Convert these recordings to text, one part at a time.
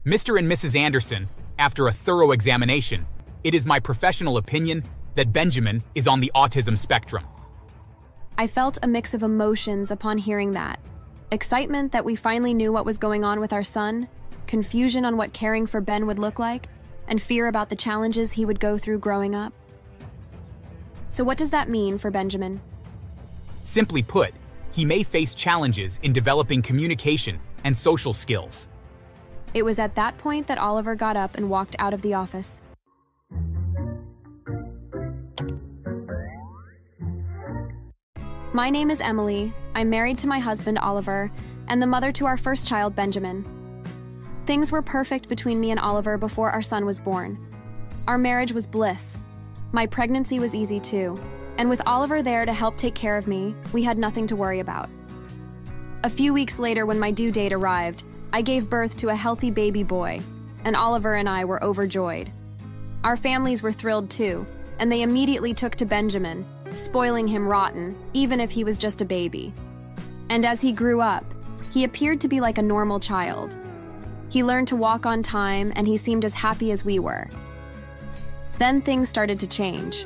Mr. and Mrs. Anderson, after a thorough examination, it is my professional opinion that Benjamin is on the autism spectrum. I felt a mix of emotions upon hearing that. Excitement that we finally knew what was going on with our son, confusion on what caring for Ben would look like, and fear about the challenges he would go through growing up. So what does that mean for Benjamin? Simply put, he may face challenges in developing communication and social skills. It was at that point that Oliver got up and walked out of the office. My name is Emily. I'm married to my husband, Oliver, and the mother to our first child, Benjamin. Things were perfect between me and Oliver before our son was born. Our marriage was bliss. My pregnancy was easy too, and with Oliver there to help take care of me, we had nothing to worry about. A few weeks later, when my due date arrived, I gave birth to a healthy baby boy, and Oliver and I were overjoyed. Our families were thrilled too, and they immediately took to Benjamin, spoiling him rotten, even if he was just a baby. And as he grew up, he appeared to be like a normal child. He learned to walk on time, and he seemed as happy as we were. Then things started to change.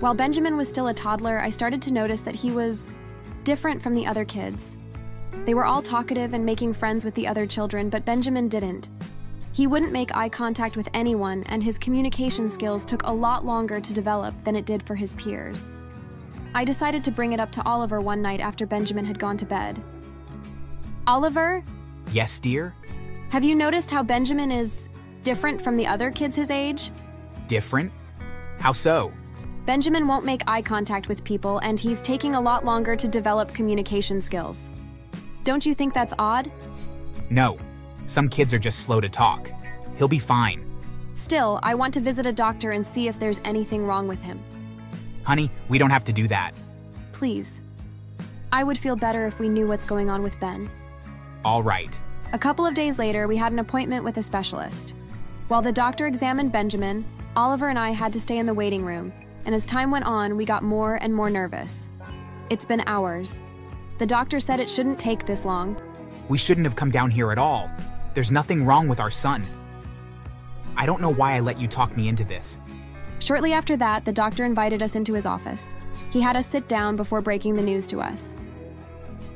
While Benjamin was still a toddler, I started to notice that he was different from the other kids. They were all talkative and making friends with the other children, but Benjamin didn't. He wouldn't make eye contact with anyone, and his communication skills took a lot longer to develop than it did for his peers. I decided to bring it up to Oliver one night after Benjamin had gone to bed. Oliver? Yes, dear? Have you noticed how Benjamin is different from the other kids his age? Different? How so? Benjamin won't make eye contact with people, and he's taking a lot longer to develop communication skills. Don't you think that's odd? No. Some kids are just slow to talk. He'll be fine. Still, I want to visit a doctor and see if there's anything wrong with him. Honey, we don't have to do that. Please. I would feel better if we knew what's going on with Ben. All right. A couple of days later, we had an appointment with a specialist. While the doctor examined Benjamin, Oliver and I had to stay in the waiting room, and as time went on, we got more and more nervous. It's been hours. The doctor said it shouldn't take this long. We shouldn't have come down here at all. There's nothing wrong with our son. I don't know why I let you talk me into this. Shortly after that, the doctor invited us into his office. He had us sit down before breaking the news to us.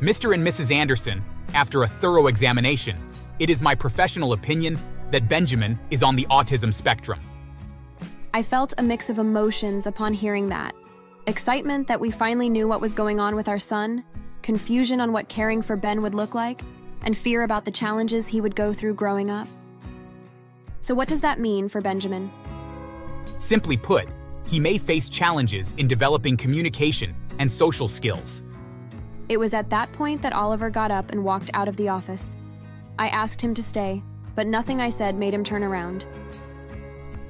Mr. and Mrs. Anderson, after a thorough examination, it is my professional opinion that Benjamin is on the autism spectrum. I felt a mix of emotions upon hearing that. Excitement that we finally knew what was going on with our son, confusion on what caring for Ben would look like, and fear about the challenges he would go through growing up. So what does that mean for Benjamin? Simply put, he may face challenges in developing communication and social skills. It was at that point that Oliver got up and walked out of the office. I asked him to stay, but nothing I said made him turn around.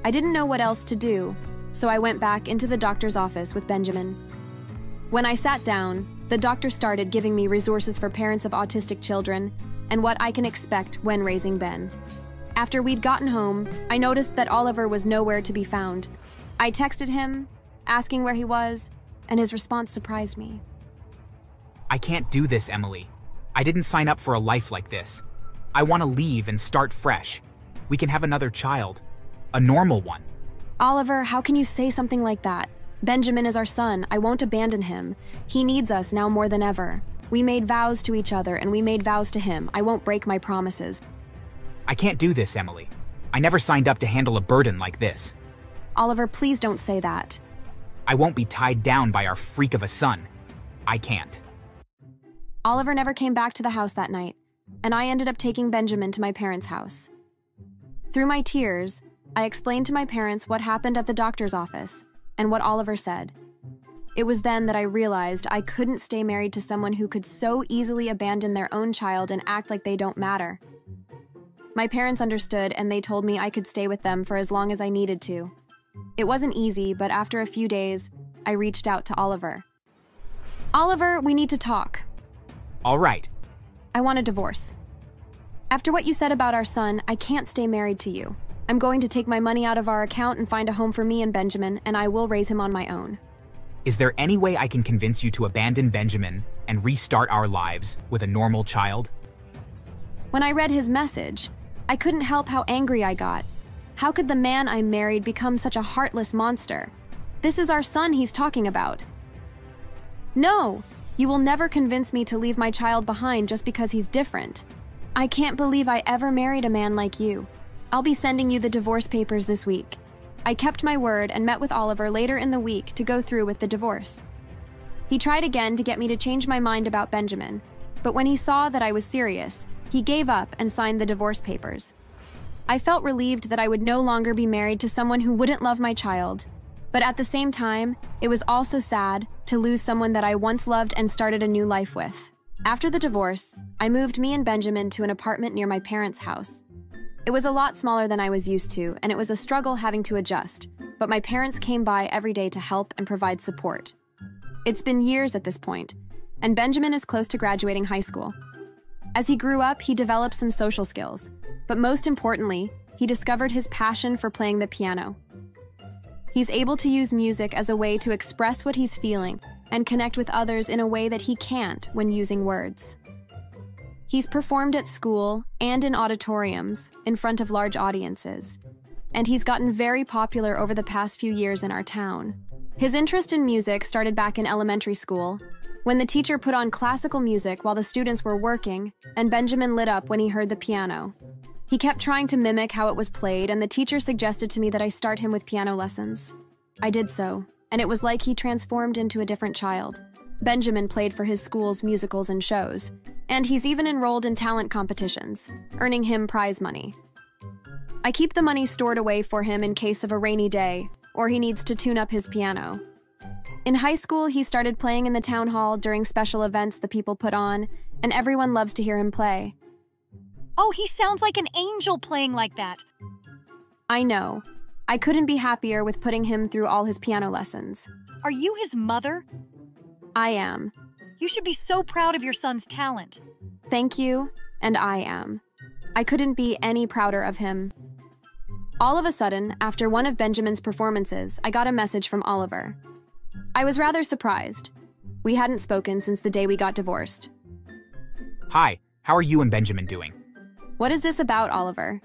I didn't know what else to do, so I went back into the doctor's office with Benjamin. When I sat down, the doctor started giving me resources for parents of autistic children and what I can expect when raising Ben. After we'd gotten home, I noticed that Oliver was nowhere to be found. I texted him, asking where he was, and his response surprised me. I can't do this, Emily. I didn't sign up for a life like this. I want to leave and start fresh. We can have another child. A normal one. Oliver, how can you say something like that? Benjamin is our son. I won't abandon him. He needs us now more than ever. We made vows to each other, and we made vows to him. I won't break my promises. I can't do this, Emily. I never signed up to handle a burden like this. Oliver, please don't say that. I won't be tied down by our freak of a son. I can't. Oliver never came back to the house that night, and I ended up taking Benjamin to my parents' house. Through my tears, I explained to my parents what happened at the doctor's office and what Oliver said. It was then that I realized I couldn't stay married to someone who could so easily abandon their own child and act like they don't matter. My parents understood, and they told me I could stay with them for as long as I needed to. It wasn't easy, but after a few days, I reached out to Oliver. Oliver, we need to talk. All right. I want a divorce. After what you said about our son, I can't stay married to you. I'm going to take my money out of our account and find a home for me and Benjamin, and I will raise him on my own. Is there any way I can convince you to abandon Benjamin and restart our lives with a normal child? When I read his message, I couldn't help how angry I got. How could the man I married become such a heartless monster? This is our son he's talking about. No! You will never convince me to leave my child behind just because he's different. I can't believe I ever married a man like you. I'll be sending you the divorce papers this week. I kept my word and met with Oliver later in the week to go through with the divorce. He tried again to get me to change my mind about Benjamin, but when he saw that I was serious, he gave up and signed the divorce papers. I felt relieved that I would no longer be married to someone who wouldn't love my child, but at the same time, it was also sad to lose someone that I once loved and started a new life with. After the divorce, I moved me and Benjamin to an apartment near my parents' house. It was a lot smaller than I was used to, and it was a struggle having to adjust, but my parents came by every day to help and provide support. It's been years at this point, and Benjamin is close to graduating high school. As he grew up, he developed some social skills, but most importantly, he discovered his passion for playing the piano. He's able to use music as a way to express what he's feeling and connect with others in a way that he can't when using words. He's performed at school and in auditoriums in front of large audiences, and he's gotten very popular over the past few years in our town. His interest in music started back in elementary school, when the teacher put on classical music while the students were working, and Benjamin lit up when he heard the piano. He kept trying to mimic how it was played, and the teacher suggested to me that I start him with piano lessons. I did so, and it was like he transformed into a different child. Benjamin played for his school's musicals and shows, and he's even enrolled in talent competitions, earning him prize money. I keep the money stored away for him in case of a rainy day, or he needs to tune up his piano. In high school, he started playing in the town hall during special events the people put on, and everyone loves to hear him play. Oh, he sounds like an angel playing like that. I know. I couldn't be happier with putting him through all his piano lessons. Are you his mother? I am. You should be so proud of your son's talent. Thank you, and I am. I couldn't be any prouder of him. All of a sudden, after one of Benjamin's performances, I got a message from Oliver. I was rather surprised. We hadn't spoken since the day we got divorced. Hi, how are you and Benjamin doing? What is this about, Oliver?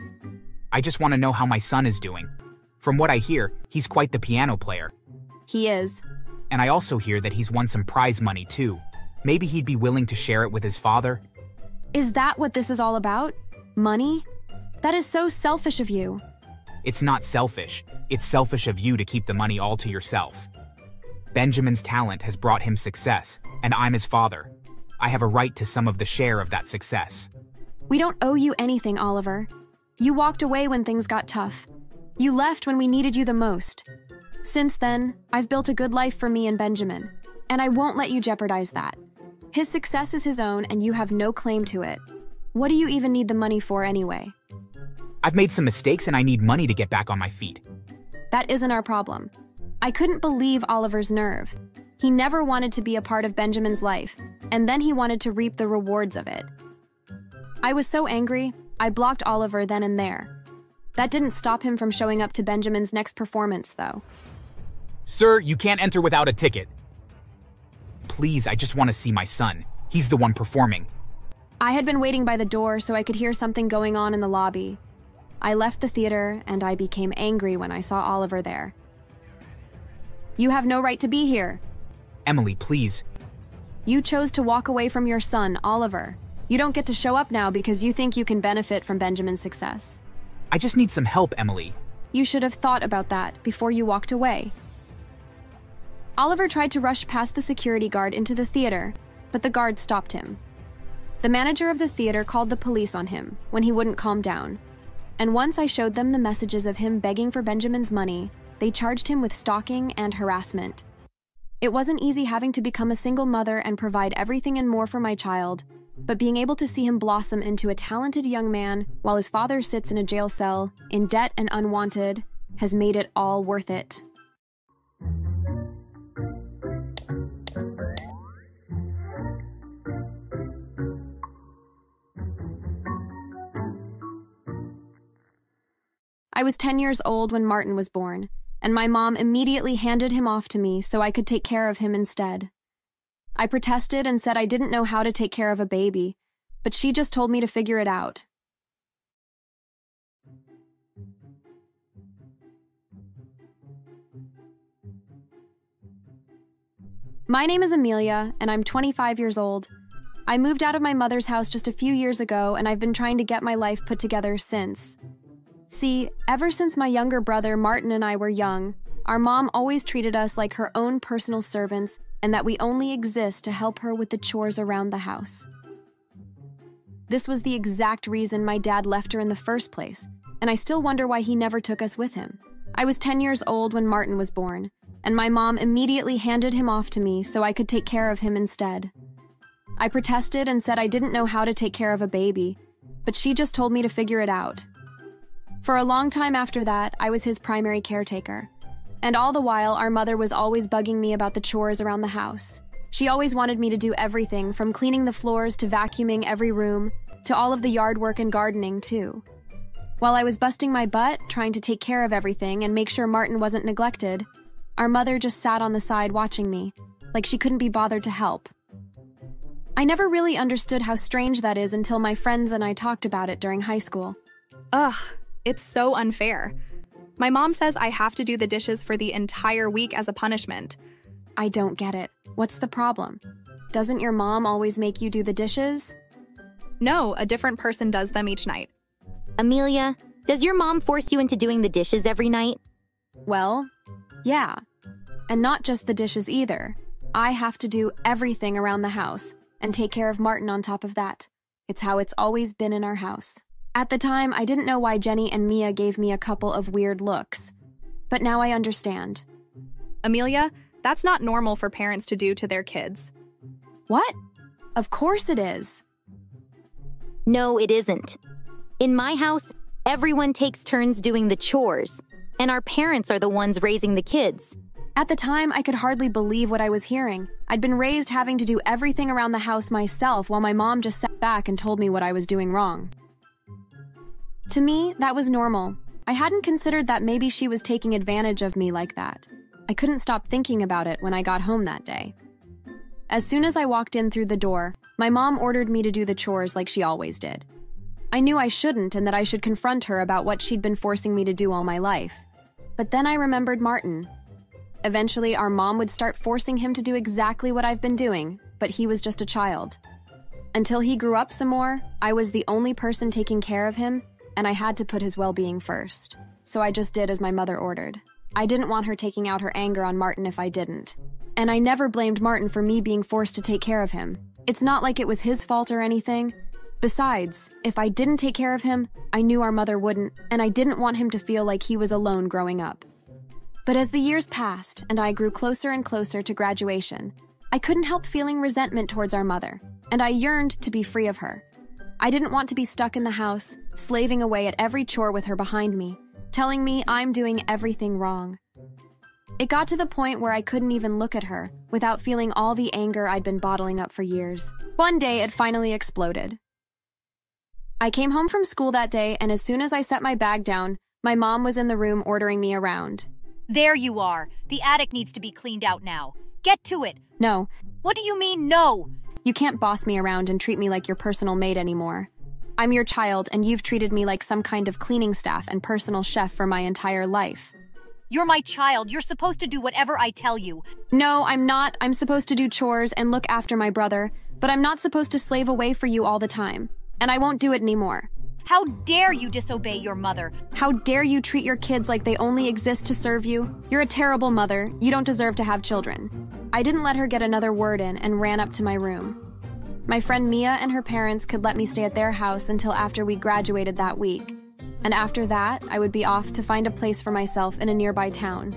I just want to know how my son is doing. From what I hear, he's quite the piano player. He is. And I also hear that he's won some prize money too. Maybe he'd be willing to share it with his father? Is that what this is all about? Money? That is so selfish of you. It's not selfish. It's selfish of you to keep the money all to yourself. Benjamin's talent has brought him success, and I'm his father. I have a right to some of the share of that success. We don't owe you anything, Oliver. You walked away when things got tough. You left when we needed you the most. Since then, I've built a good life for me and Benjamin, and I won't let you jeopardize that. His success is his own, and you have no claim to it. What do you even need the money for anyway? I've made some mistakes and I need money to get back on my feet. That isn't our problem. I couldn't believe Oliver's nerve. He never wanted to be a part of Benjamin's life, and then he wanted to reap the rewards of it. I was so angry, I blocked Oliver then and there. That didn't stop him from showing up to Benjamin's next performance, though. Sir, you can't enter without a ticket. Please, I just want to see my son. He's the one performing. I had been waiting by the door so I could hear something going on in the lobby. I left the theater, and I became angry when I saw Oliver there. You have no right to be here. Emily, please. You chose to walk away from your son, Oliver. You don't get to show up now because you think you can benefit from Benjamin's success. I just need some help, Emily. You should have thought about that before you walked away. Oliver tried to rush past the security guard into the theater, but the guard stopped him. The manager of the theater called the police on him when he wouldn't calm down. And once I showed them the messages of him begging for Benjamin's money, they charged him with stalking and harassment. It wasn't easy having to become a single mother and provide everything and more for my child, but being able to see him blossom into a talented young man while his father sits in a jail cell, in debt and unwanted, has made it all worth it. I was 10 years old when Martin was born, and my mom immediately handed him off to me so I could take care of him instead. I protested and said I didn't know how to take care of a baby, but she just told me to figure it out. My name is Amelia, and I'm 25 years old. I moved out of my mother's house just a few years ago, and I've been trying to get my life put together since. See, ever since my younger brother Martin and I were young, our mom always treated us like her own personal servants and that we only exist to help her with the chores around the house. This was the exact reason my dad left her in the first place, and I still wonder why he never took us with him. I was 10 years old when Martin was born, and my mom immediately handed him off to me so I could take care of him instead. I protested and said I didn't know how to take care of a baby, but she just told me to figure it out. For a long time after that, I was his primary caretaker. And all the while, our mother was always bugging me about the chores around the house. She always wanted me to do everything, from cleaning the floors to vacuuming every room, to all of the yard work and gardening, too. While I was busting my butt, trying to take care of everything and make sure Martin wasn't neglected, our mother just sat on the side watching me, like she couldn't be bothered to help. I never really understood how strange that is until my friends and I talked about it during high school. Ugh, it's so unfair. My mom says I have to do the dishes for the entire week as a punishment. I don't get it. What's the problem? Doesn't your mom always make you do the dishes? No, a different person does them each night. Amelia, does your mom force you into doing the dishes every night? Well, yeah. And not just the dishes either. I have to do everything around the house and take care of Martin on top of that. It's how it's always been in our house. At the time, I didn't know why Jenny and Mia gave me a couple of weird looks. But now I understand. Amelia, that's not normal for parents to do to their kids. What? Of course it is. No, it isn't. In my house, everyone takes turns doing the chores, and our parents are the ones raising the kids. At the time, I could hardly believe what I was hearing. I'd been raised having to do everything around the house myself while my mom just sat back and told me what I was doing wrong. To me, that was normal. I hadn't considered that maybe she was taking advantage of me like that. I couldn't stop thinking about it when I got home that day. As soon as I walked in through the door, my mom ordered me to do the chores like she always did. I knew I shouldn't and that I should confront her about what she'd been forcing me to do all my life. But then I remembered Martin. Eventually, our mom would start forcing him to do exactly what I've been doing, but he was just a child. Until he grew up some more, I was the only person taking care of him, and I had to put his well-being first. So I just did as my mother ordered. I didn't want her taking out her anger on Martin if I didn't. And I never blamed Martin for me being forced to take care of him. It's not like it was his fault or anything. Besides, if I didn't take care of him, I knew our mother wouldn't, and I didn't want him to feel like he was alone growing up. But as the years passed and I grew closer and closer to graduation, I couldn't help feeling resentment towards our mother, and I yearned to be free of her. I didn't want to be stuck in the house, slaving away at every chore with her behind me, telling me I'm doing everything wrong. It got to the point where I couldn't even look at her without feeling all the anger I'd been bottling up for years. One day, it finally exploded. I came home from school that day, and as soon as I set my bag down, my mom was in the room ordering me around. There you are. The attic needs to be cleaned out now. Get to it. No. What do you mean, no? You can't boss me around and treat me like your personal maid anymore. I'm your child, and you've treated me like some kind of cleaning staff and personal chef for my entire life. You're my child. You're supposed to do whatever I tell you. No, I'm not. I'm supposed to do chores and look after my brother, but I'm not supposed to slave away for you all the time. And I won't do it anymore. How dare you disobey your mother? How dare you treat your kids like they only exist to serve you? You're a terrible mother. You don't deserve to have children. I didn't let her get another word in and ran up to my room. My friend Mia and her parents could let me stay at their house until after we graduated that week. And after that, I would be off to find a place for myself in a nearby town.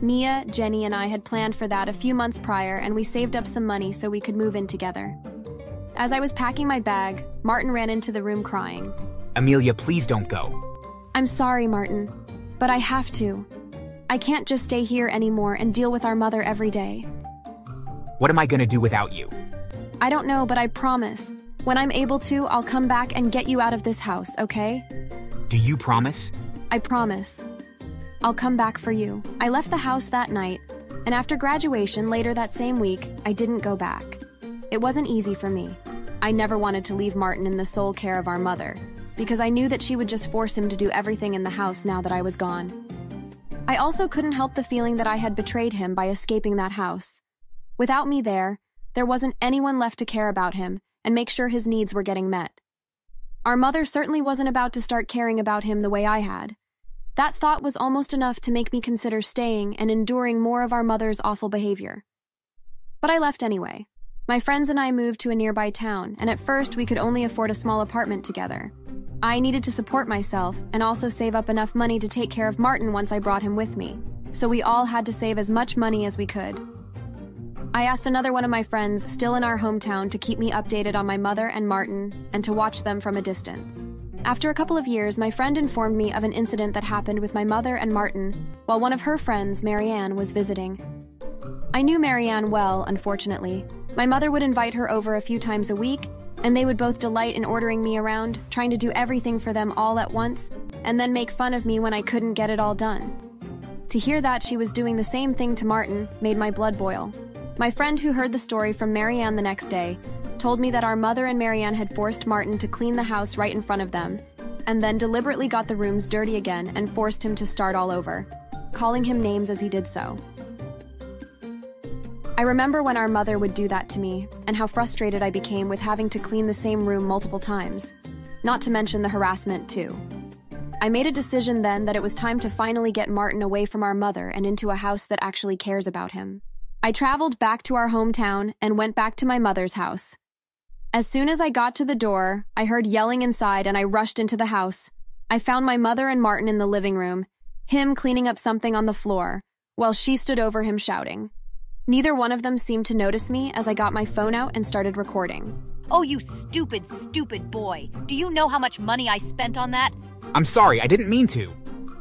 Mia, Jenny, and I had planned for that a few months prior, and we saved up some money so we could move in together. As I was packing my bag, Martin ran into the room crying. Amelia, please don't go. I'm sorry, Martin, but I have to. I can't just stay here anymore and deal with our mother every day. What am I gonna do without you? I don't know, but I promise. When I'm able to, I'll come back and get you out of this house, okay? Do you promise? I promise. I'll come back for you. I left the house that night, and after graduation later that same week, I didn't go back. It wasn't easy for me. I never wanted to leave Martin in the sole care of our mother, because I knew that she would just force him to do everything in the house now that I was gone. I also couldn't help the feeling that I had betrayed him by escaping that house. Without me there wasn't anyone left to care about him and make sure his needs were getting met. Our mother certainly wasn't about to start caring about him the way I had. That thought was almost enough to make me consider staying and enduring more of our mother's awful behavior. But I left anyway. My friends and I moved to a nearby town, and at first we could only afford a small apartment together. I needed to support myself and also save up enough money to take care of Martin once I brought him with me, so we all had to save as much money as we could. I asked another one of my friends still in our hometown to keep me updated on my mother and Martin and to watch them from a distance. After a couple of years, my friend informed me of an incident that happened with my mother and Martin while one of her friends, Marianne, was visiting. I knew Marianne well, unfortunately. My mother would invite her over a few times a week, and they would both delight in ordering me around, trying to do everything for them all at once, and then make fun of me when I couldn't get it all done. To hear that she was doing the same thing to Martin made my blood boil. My friend who heard the story from Marianne the next day told me that our mother and Marianne had forced Martin to clean the house right in front of them, and then deliberately got the rooms dirty again and forced him to start all over, calling him names as he did so. I remember when our mother would do that to me, and how frustrated I became with having to clean the same room multiple times, not to mention the harassment too. I made a decision then that it was time to finally get Martin away from our mother and into a house that actually cares about him. I traveled back to our hometown and went back to my mother's house. As soon as I got to the door, I heard yelling inside and I rushed into the house. I found my mother and Martin in the living room, him cleaning up something on the floor, while she stood over him shouting. Neither one of them seemed to notice me as I got my phone out and started recording. Oh, you stupid, stupid boy. Do you know how much money I spent on that? I'm sorry, I didn't mean to.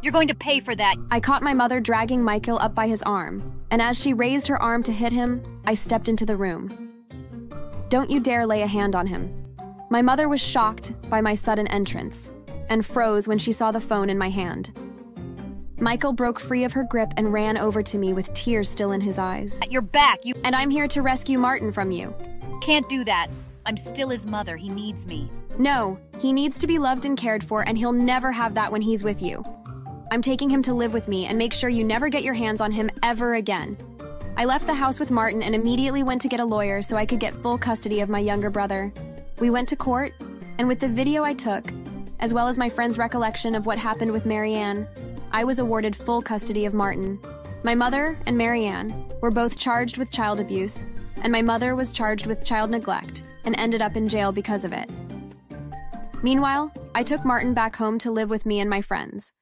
You're going to pay for that. I caught my mother dragging Michael up by his arm, and as she raised her arm to hit him, I stepped into the room. Don't you dare lay a hand on him. My mother was shocked by my sudden entrance, and froze when she saw the phone in my hand. Michael broke free of her grip and ran over to me with tears still in his eyes. You're back, you— And I'm here to rescue Martin from you. Can't do that. I'm still his mother. He needs me. No, he needs to be loved and cared for, and he'll never have that when he's with you. I'm taking him to live with me and make sure you never get your hands on him ever again. I left the house with Martin and immediately went to get a lawyer so I could get full custody of my younger brother. We went to court, and with the video I took, as well as my friend's recollection of what happened with Marianne, I was awarded full custody of Martin. My mother and Marianne were both charged with child abuse, and my mother was charged with child neglect and ended up in jail because of it. Meanwhile, I took Martin back home to live with me and my friends.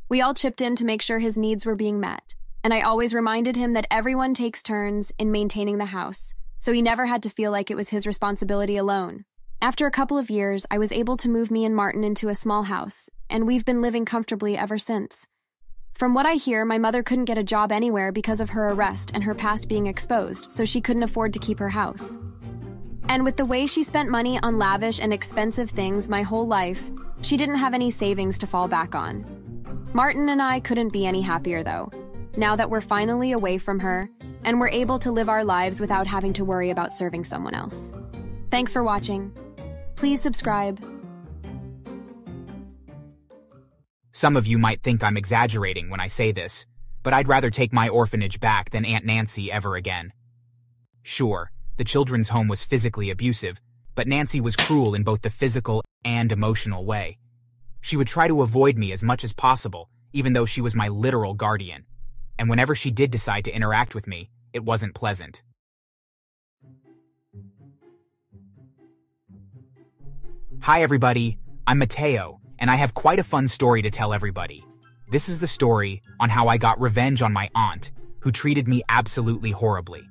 We all chipped in to make sure his needs were being met, and I always reminded him that everyone takes turns in maintaining the house, so he never had to feel like it was his responsibility alone. After a couple of years, I was able to move me and Martin into a small house, and we've been living comfortably ever since. From what I hear, my mother couldn't get a job anywhere because of her arrest and her past being exposed, so she couldn't afford to keep her house. And with the way she spent money on lavish and expensive things my whole life, she didn't have any savings to fall back on. Martin and I couldn't be any happier, though, now that we're finally away from her, and we're able to live our lives without having to worry about serving someone else. Thanks for watching. Please subscribe. Some of you might think I'm exaggerating when I say this, but I'd rather take my orphanage back than Aunt Nancy ever again. Sure, the children's home was physically abusive, but Nancy was cruel in both the physical and emotional way. She would try to avoid me as much as possible, even though she was my literal guardian. And whenever she did decide to interact with me, it wasn't pleasant. Hi everybody, I'm Mateo, and I have quite a fun story to tell everybody. This is the story on how I got revenge on my aunt, who treated me absolutely horribly.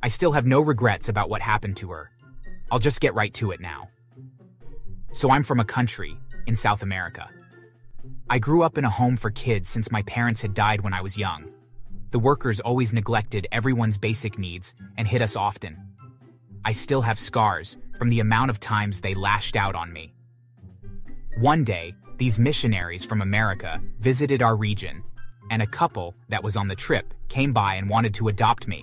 I still have no regrets about what happened to her. I'll just get right to it now. So I'm from a country in South America. I grew up in a home for kids since my parents had died when I was young. The workers always neglected everyone's basic needs and hit us often. I still have scars from the amount of times they lashed out on me. One day, these missionaries from America visited our region, and a couple that was on the trip came by and wanted to adopt me.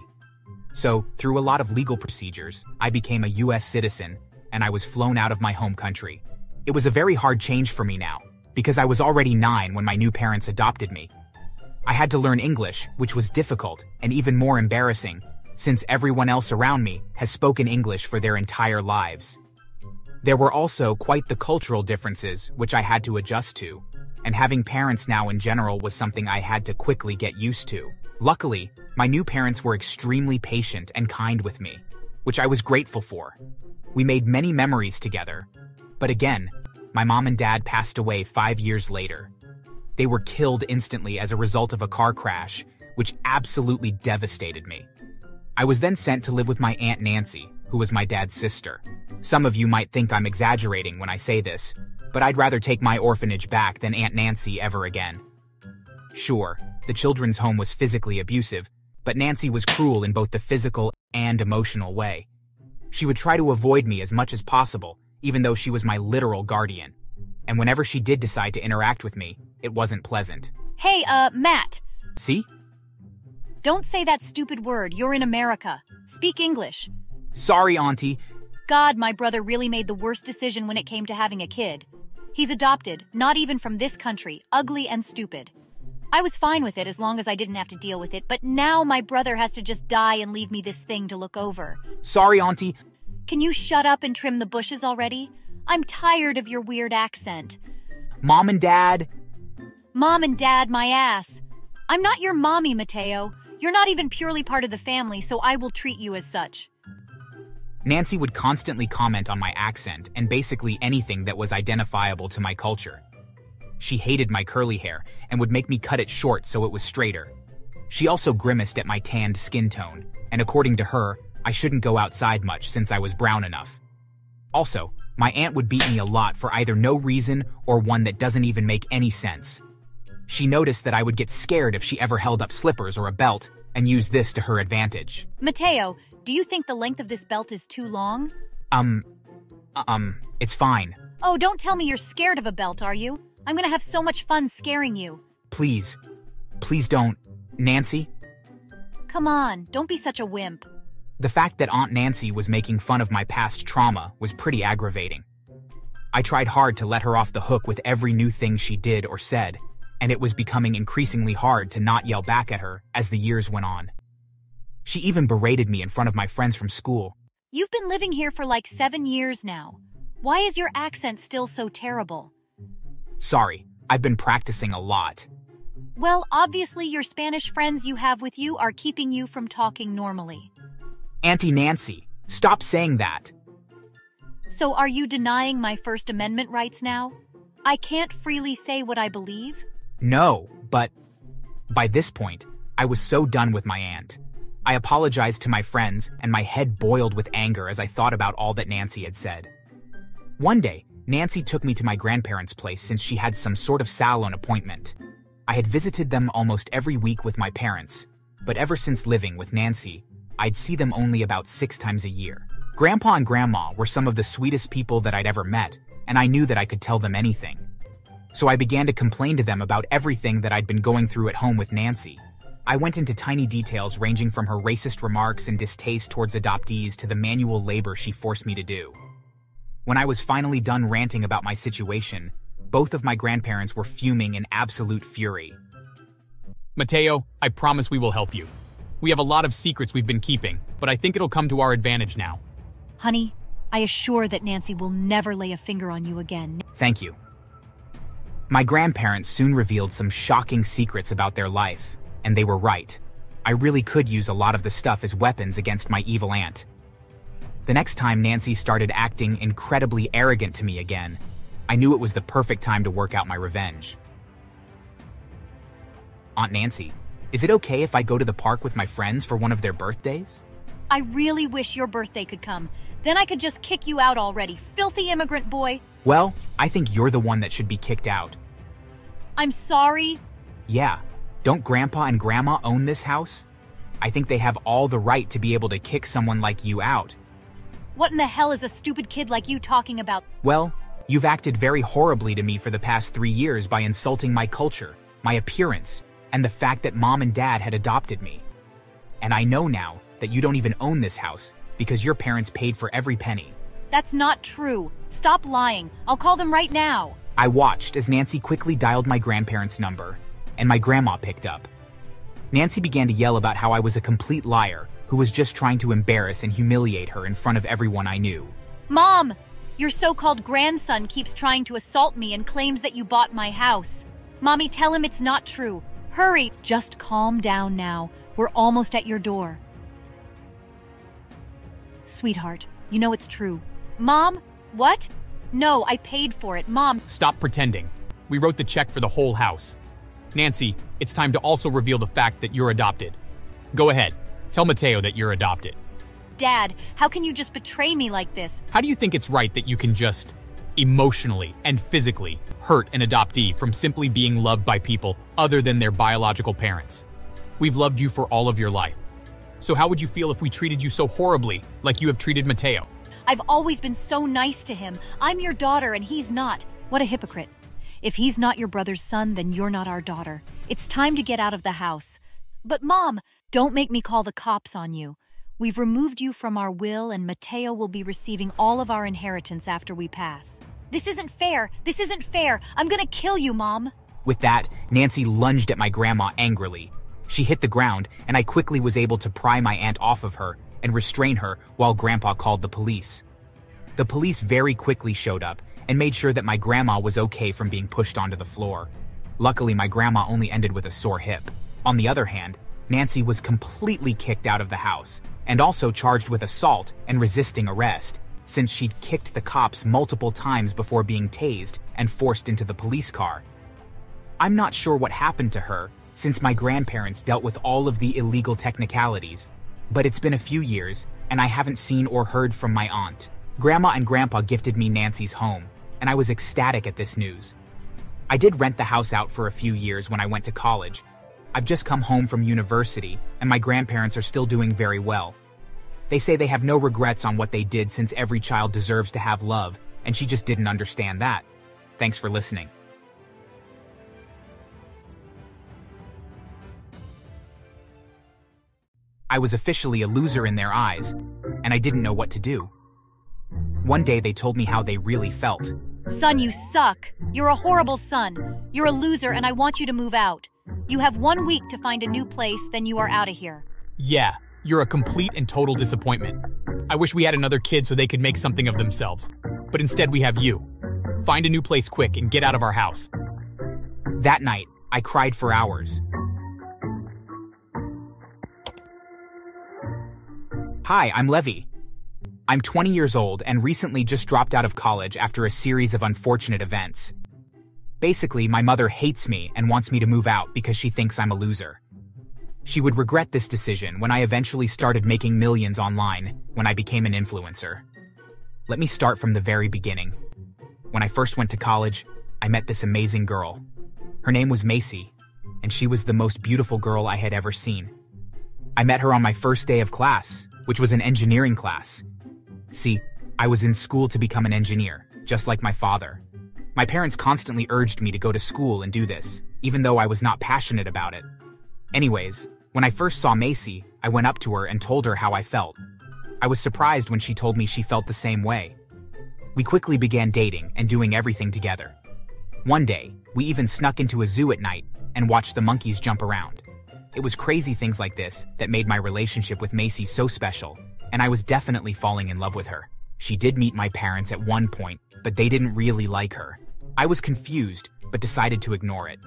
So, through a lot of legal procedures, I became a US citizen, and I was flown out of my home country. It was a very hard change for me now, because I was already 9 when my new parents adopted me. I had to learn English, which was difficult and even more embarrassing, since everyone else around me has spoken English for their entire lives. There were also quite the cultural differences which I had to adjust to, and having parents now in general was something I had to quickly get used to. Luckily, my new parents were extremely patient and kind with me, which I was grateful for. We made many memories together, but again, my mom and dad passed away 5 years later. They were killed instantly as a result of a car crash, which absolutely devastated me. I was then sent to live with my Aunt Nancy, who was my dad's sister. Some of you might think I'm exaggerating when I say this, but I'd rather take my orphanage back than Aunt Nancy ever again. Sure, the children's home was physically abusive, but Nancy was cruel in both the physical and emotional way. She would try to avoid me as much as possible, even though she was my literal guardian. And whenever she did decide to interact with me, it wasn't pleasant. Hey, Matt. See? Don't say that stupid word. You're in America. Speak English. Sorry, Auntie. God, my brother really made the worst decision when it came to having a kid. He's adopted, not even from this country, ugly and stupid. I was fine with it as long as I didn't have to deal with it, but now my brother has to just die and leave me this thing to look over. Sorry, Auntie. Can you shut up and trim the bushes already? I'm tired of your weird accent. Mom and Dad. Mom and Dad, my ass. I'm not your mommy, Mateo. You're not even purely part of the family, so I will treat you as such. Nancy would constantly comment on my accent and basically anything that was identifiable to my culture. She hated my curly hair and would make me cut it short so it was straighter. She also grimaced at my tanned skin tone, and according to her, I shouldn't go outside much since I was brown enough. Also, my aunt would beat me a lot for either no reason or one that doesn't even make any sense. She noticed that I would get scared if she ever held up slippers or a belt and used this to her advantage. Mateo, do you think the length of this belt is too long? It's fine. Oh, don't tell me you're scared of a belt, are you? I'm gonna have so much fun scaring you. Please. Please don't. Nancy? Come on, don't be such a wimp. The fact that Aunt Nancy was making fun of my past trauma was pretty aggravating. I tried hard to let her off the hook with every new thing she did or said, and it was becoming increasingly hard to not yell back at her as the years went on. She even berated me in front of my friends from school. You've been living here for like 7 years now. Why is your accent still so terrible? Sorry, I've been practicing a lot. Well, obviously your Spanish friends you have with you are keeping you from talking normally. Auntie Nancy, stop saying that. So are you denying my First Amendment rights now? I can't freely say what I believe? No, but by this point, I was so done with my aunt. I apologized to my friends, and my head boiled with anger as I thought about all that Nancy had said. One day, Nancy took me to my grandparents' place since she had some sort of salon appointment. I had visited them almost every week with my parents, but ever since living with Nancy, I'd see them only about 6 times a year. Grandpa and Grandma were some of the sweetest people that I'd ever met, and I knew that I could tell them anything. So I began to complain to them about everything that I'd been going through at home with Nancy. I went into tiny details ranging from her racist remarks and distaste towards adoptees to the manual labor she forced me to do. When I was finally done ranting about my situation, both of my grandparents were fuming in absolute fury. Mateo, I promise we will help you. We have a lot of secrets we've been keeping, but I think it'll come to our advantage now. Honey, I assure that Nancy will never lay a finger on you again. Thank you. My grandparents soon revealed some shocking secrets about their life, and they were right. I really could use a lot of the stuff as weapons against my evil aunt. The next time Nancy started acting incredibly arrogant to me again, I knew it was the perfect time to work out my revenge. Aunt Nancy, is it okay if I go to the park with my friends for one of their birthdays? I really wish your birthday could come. Then I could just kick you out already, filthy immigrant boy. Well, I think you're the one that should be kicked out. I'm sorry. Yeah, don't Grandpa and Grandma own this house? I think they have all the right to be able to kick someone like you out. What in the hell is a stupid kid like you talking about? Well, you've acted very horribly to me for the past 3 years by insulting my culture, my appearance, and the fact that Mom and Dad had adopted me. And I know now that you don't even own this house because your parents paid for every penny. That's not true. Stop lying. I'll call them right now. I watched as Nancy quickly dialed my grandparents' number, and my grandma picked up. Nancy began to yell about how I was a complete liar, who was just trying to embarrass and humiliate her in front of everyone I knew. Mom! Your so-called grandson keeps trying to assault me and claims that you bought my house. Mommy, tell him it's not true. Hurry! Just calm down now. We're almost at your door. Sweetheart, you know it's true. Mom? What? No, I paid for it, Mom. Stop pretending. We wrote the check for the whole house. Nancy, it's time to also reveal the fact that you're adopted. Go ahead. Tell Mateo that you're adopted. Dad, how can you just betray me like this? How do you think it's right that you can just emotionally and physically hurt an adoptee from simply being loved by people other than their biological parents? We've loved you for all of your life. So how would you feel if we treated you so horribly like you have treated Mateo? I've always been so nice to him. I'm your daughter and he's not. What a hypocrite. If he's not your brother's son, then you're not our daughter. It's time to get out of the house. But Mom, don't make me call the cops on you. We've removed you from our will and Mateo will be receiving all of our inheritance after we pass. This isn't fair. This isn't fair. I'm gonna kill you, Mom. With that, Nancy lunged at my grandma angrily. She hit the ground, and I quickly was able to pry my aunt off of her and restrain her while Grandpa called the police. The police very quickly showed up and made sure that my grandma was okay from being pushed onto the floor. Luckily, my grandma only ended with a sore hip. On the other hand, Nancy was completely kicked out of the house and also charged with assault and resisting arrest, since she'd kicked the cops multiple times before being tased and forced into the police car. I'm not sure what happened to her, since my grandparents dealt with all of the illegal technicalities, but it's been a few years, and I haven't seen or heard from my aunt. Grandma and Grandpa gifted me Nancy's home, and I was ecstatic at this news. I did rent the house out for a few years when I went to college. I've just come home from university, and my grandparents are still doing very well. They say they have no regrets on what they did since every child deserves to have love, and she just didn't understand that. Thanks for listening. I was officially a loser in their eyes, and I didn't know what to do. One day they told me how they really felt. Son, you suck. You're a horrible son. You're a loser and I want you to move out. You have 1 week to find a new place, then you are out of here. Yeah, you're a complete and total disappointment. I wish we had another kid so they could make something of themselves. But instead we have you. Find a new place quick and get out of our house. That night, I cried for hours. Hi, I'm Levy. I'm 20 years old and recently just dropped out of college after a series of unfortunate events. Basically, my mother hates me and wants me to move out because she thinks I'm a loser. She would regret this decision when I eventually started making millions online when I became an influencer. Let me start from the very beginning. When I first went to college, I met this amazing girl. Her name was Macy, and she was the most beautiful girl I had ever seen. I met her on my first day of class, which was an engineering class. See, I was in school to become an engineer, just like my father. My parents constantly urged me to go to school and do this, even though I was not passionate about it. Anyways, when I first saw Macy, I went up to her and told her how I felt. I was surprised when she told me she felt the same way. We quickly began dating and doing everything together. One day, we even snuck into a zoo at night and watched the monkeys jump around. It was crazy things like this that made my relationship with Macy so special, and I was definitely falling in love with her. She did meet my parents at one point, but they didn't really like her. I was confused, but decided to ignore it.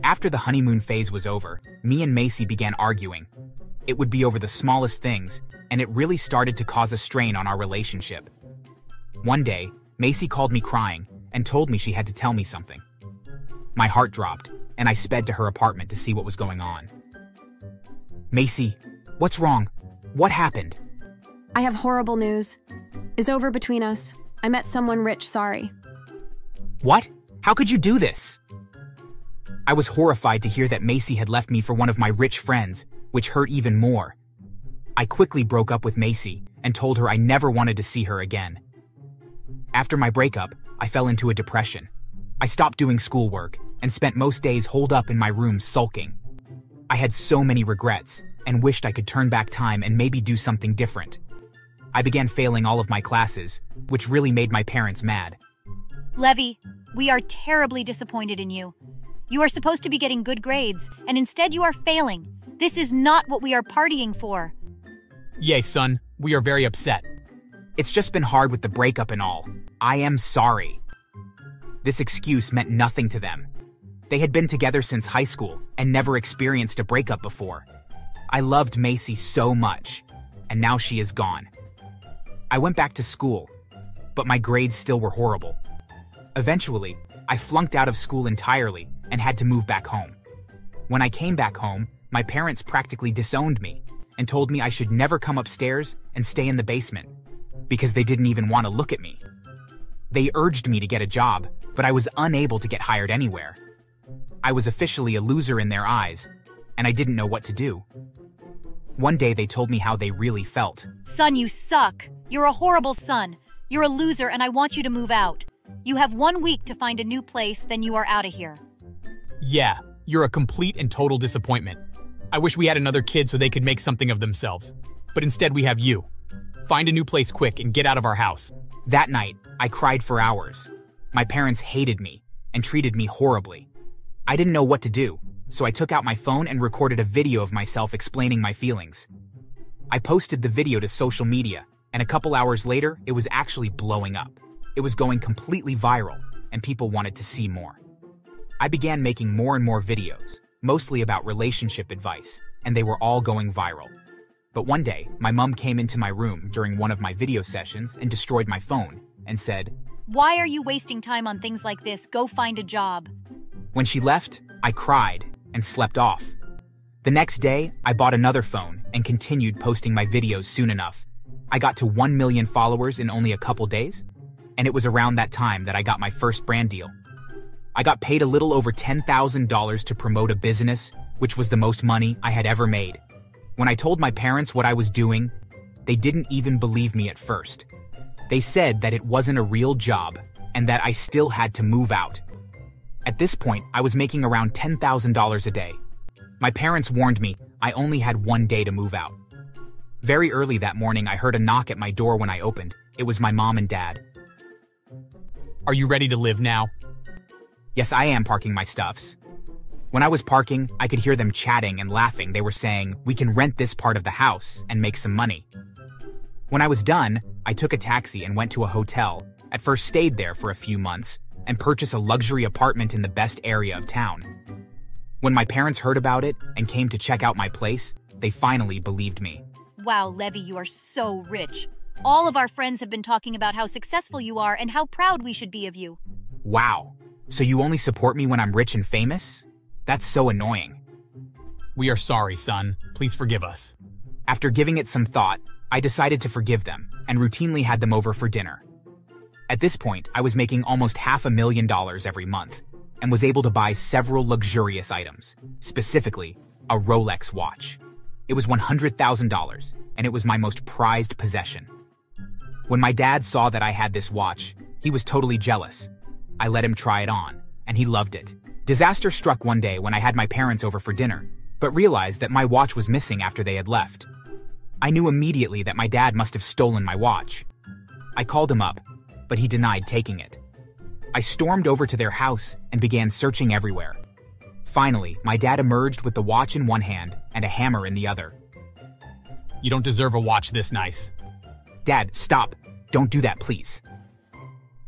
After the honeymoon phase was over, me and Macy began arguing. It would be over the smallest things, and it really started to cause a strain on our relationship. One day, Macy called me crying and told me she had to tell me something. My heart dropped, and I sped to her apartment to see what was going on. Macy, what's wrong? What happened? I have horrible news. It's over between us. I met someone rich, sorry. What? How could you do this? I was horrified to hear that Macy had left me for one of my rich friends, which hurt even more. I quickly broke up with Macy and told her I never wanted to see her again. After my breakup, I fell into a depression. I stopped doing schoolwork and spent most days holed up in my room sulking. I had so many regrets and wished I could turn back time and maybe do something different. I began failing all of my classes, which really made my parents mad. Levy, we are terribly disappointed in you. You are supposed to be getting good grades, and instead you are failing. This is not what we are partying for. Yay, son. We are very upset. It's just been hard with the breakup and all. I am sorry. This excuse meant nothing to them. They had been together since high school and never experienced a breakup before. I loved Macy so much, and now she is gone. I went back to school, but my grades still were horrible. Eventually, I flunked out of school entirely and had to move back home. When I came back home, my parents practically disowned me and told me I should never come upstairs and stay in the basement because they didn't even want to look at me. They urged me to get a job, but I was unable to get hired anywhere. I was officially a loser in their eyes, and I didn't know what to do. One day they told me how they really felt. Son, you suck. You're a horrible son. You're a loser, and I want you to move out. You have 1 week to find a new place, then you are out of here. Yeah, you're a complete and total disappointment. I wish we had another kid so they could make something of themselves. But instead we have you. Find a new place quick and get out of our house. That night, I cried for hours. My parents hated me and treated me horribly. I didn't know what to do, so I took out my phone and recorded a video of myself explaining my feelings. I posted the video to social media, and a couple hours later, it was actually blowing up. It was going completely viral, and people wanted to see more. I began making more and more videos, mostly about relationship advice, and they were all going viral. But one day, my mom came into my room during one of my video sessions and destroyed my phone and said, "Why are you wasting time on things like this? Go find a job." When she left, I cried and slept off. The next day, I bought another phone and continued posting my videos soon enough. I got to 1 million followers in only a couple days, and it was around that time that I got my first brand deal. I got paid a little over $10,000 to promote a business, which was the most money I had ever made. When I told my parents what I was doing, they didn't even believe me at first. They said that it wasn't a real job and that I still had to move out. At this point, I was making around $10,000 a day. My parents warned me I only had 1 day to move out. Very early that morning, I heard a knock at my door. When I opened, it was my mom and dad. Are you ready to live now? Yes, I am parking my stuffs. When I was parking, I could hear them chatting and laughing. They were saying, "We can rent this part of the house and make some money." When I was done, I took a taxi and went to a hotel. At first stayed there for a few months and purchased a luxury apartment in the best area of town. When my parents heard about it and came to check out my place, they finally believed me. Wow, Levy, you are so rich. All of our friends have been talking about how successful you are and how proud we should be of you. Wow, so you only support me when I'm rich and famous? That's so annoying. We are sorry, son. Please forgive us. After giving it some thought, I decided to forgive them and routinely had them over for dinner. At this point, I was making almost $500,000 every month and was able to buy several luxurious items, specifically a Rolex watch. It was $100,000 and it was my most prized possession. When my dad saw that I had this watch, he was totally jealous. I let him try it on, and he loved it. Disaster struck one day when I had my parents over for dinner, but realized that my watch was missing after they had left. I knew immediately that my dad must have stolen my watch. I called him up, but he denied taking it. I stormed over to their house and began searching everywhere. Finally, my dad emerged with the watch in one hand and a hammer in the other. You don't deserve a watch this nice. Dad, stop. Don't do that, please.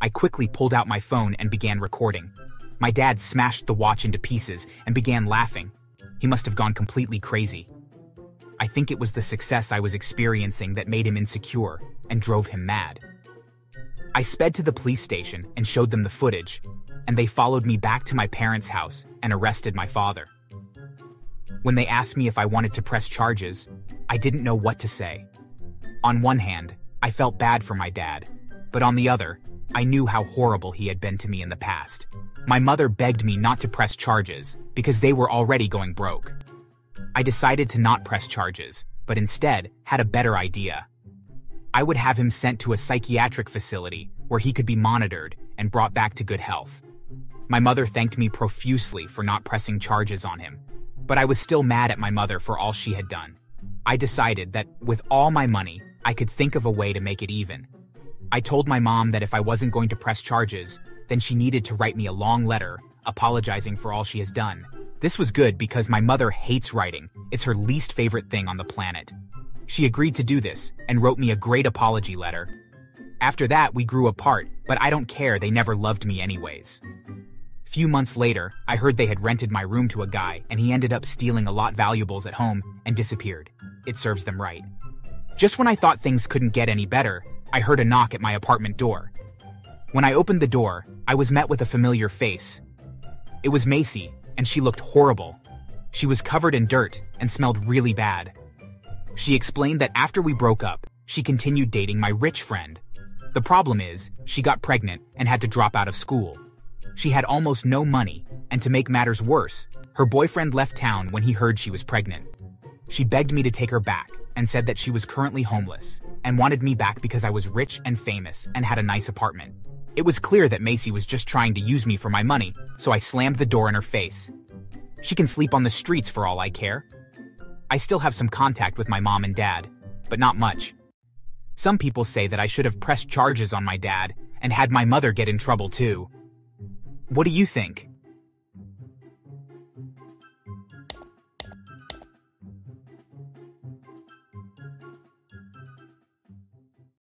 I quickly pulled out my phone and began recording. My dad smashed the watch into pieces and began laughing. He must have gone completely crazy. I think it was the success I was experiencing that made him insecure and drove him mad. I sped to the police station and showed them the footage, and they followed me back to my parents' house and arrested my father. When they asked me if I wanted to press charges, I didn't know what to say. On one hand, I felt bad for my dad, but on the other, I knew how horrible he had been to me in the past. My mother begged me not to press charges because they were already going broke. I decided to not press charges, but instead had a better idea. I would have him sent to a psychiatric facility where he could be monitored and brought back to good health. My mother thanked me profusely for not pressing charges on him, but I was still mad at my mother for all she had done. I decided that with all my money, I could think of a way to make it even. I told my mom that if I wasn't going to press charges, then she needed to write me a long letter apologizing for all she has done. This was good because my mother hates writing. It's her least favorite thing on the planet. She agreed to do this and wrote me a great apology letter. After that, we grew apart, but I don't care, they never loved me anyways. Few months later, I heard they had rented my room to a guy and he ended up stealing a lot valuables at home and disappeared. It serves them right. Just when I thought things couldn't get any better, I heard a knock at my apartment door. When I opened the door, I was met with a familiar face. It was Macy, and she looked horrible. She was covered in dirt and smelled really bad. She explained that after we broke up, she continued dating my rich friend. The problem is, she got pregnant and had to drop out of school. She had almost no money, and to make matters worse, her boyfriend left town when he heard she was pregnant. She begged me to take her back and said that she was currently homeless and wanted me back because I was rich and famous and had a nice apartment. It was clear that Macy was just trying to use me for my money, so I slammed the door in her face. She can sleep on the streets for all I care. I still have some contact with my mom and dad, but not much. Some people say that I should have pressed charges on my dad and had my mother get in trouble too. What do you think?